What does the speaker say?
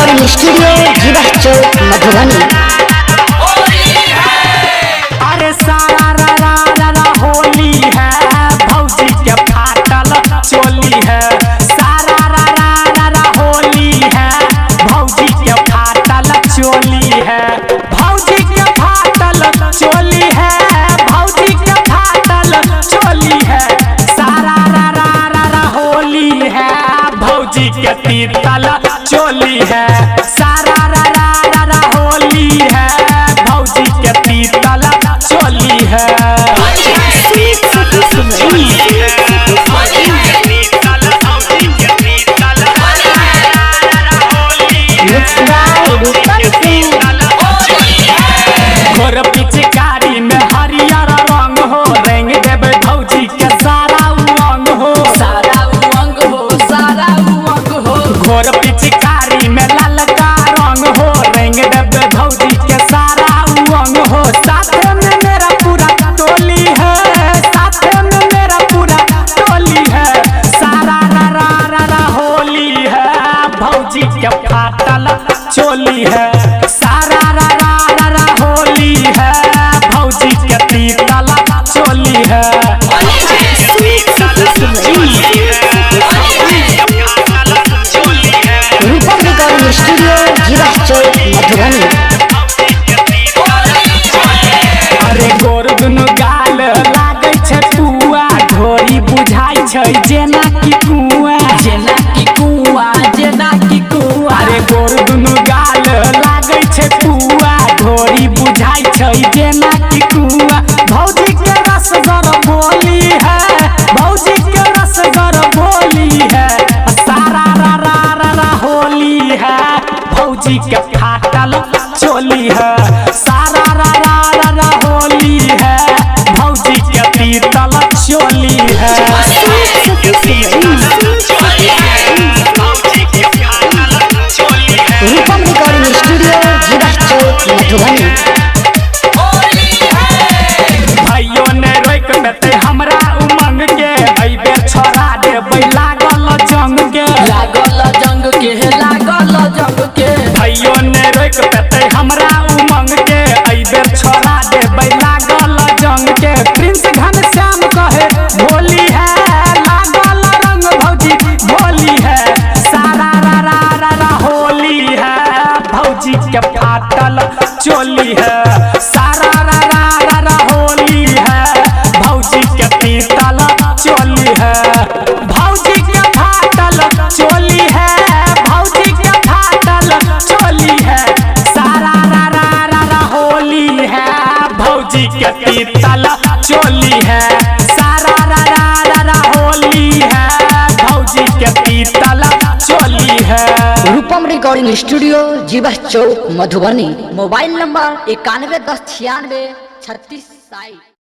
Recording studio जीवा चौक मधुबनी। अरे सारा रा रा रा रा होली है, भौजी के फाटल चोली है। सारा रा रा रा रा होली है, भौजी के फाटल चोली है। भौजी के फाटल चोली है, भौजी के फाटल चोली है। सारा रा रा रा रा होली है, भौजी के पीतल चोली है। सारा रा रा रा रा होली है, भौजी के पीतल चोली है। घोर पिचकारी में हरियर रंग हो, रंग देवे भौजी के सारा उमंग हो। सारा उमंग हो, सारा उमंग हो। घोर पिचकारी में ललका रंग हो, रंग देवे भौजी के सारा उमंग हो। साथ में मेरा पूरा टोली है, साथ में मेरा पूरा टोली है। सारा रा रा रा रा होली है, भौजी के फाटल चोली है। सारा रा रा रा रा होली है, भौजी के पीतल चोली है। रूपम रिकॉर्डिंग स्टूडियो जीवा चौक मधुबनी। अरे गोर दुनु गाल लागे छै पुआ, ढोरी बुझाई छै जेना कि कुआ, जेना कि कुआ, जेना कि कुआ। अरे गोर दुनु गाल लागे छै पुआ, ढोरी बुझाई छै जेना कि कुआ। भौजी के रसगर बोली है, भौजी के रसगर बोली है। सारा रा रा रा रा होली है, भौजी के फाटल चोली है। सारा रा रा रा रा होली है, भौजी के पीतल चोली है। रूपम रिकॉर्डिंग स्टूडियो जीवा चौक मधुबनी। भाइयों ने रोक देते हमरा उमंग के, अई बेर छोड़ा देबै लागल जंग के। लागल जंग के, लागल जंग के। भाइयों ने रोक देते हमरा उमंग के, अई बेर छोड़ा देबै लागल जंग के। प्रिंस घनश्याम कहे भोली है, लागल रंग भौजी भोली है। सारा रा रा रा रा होली है, भौजी के फाटल चोली है। सारा रा रा रा रा होली है, भौजी के पीतल चोली है। भौजी के फाटल चोली है, भौजी के फाटल चोली है। सारा रा रा रा रा होली है, भौजी के पीतल चोली है। सारा रा रा रा रा होली है, भौजी के पीतल चोली है। रूपम रिकॉर्डिंग स्टूडियो जीवा चौक मधुबनी। Mobile number 91 10 96 36 60।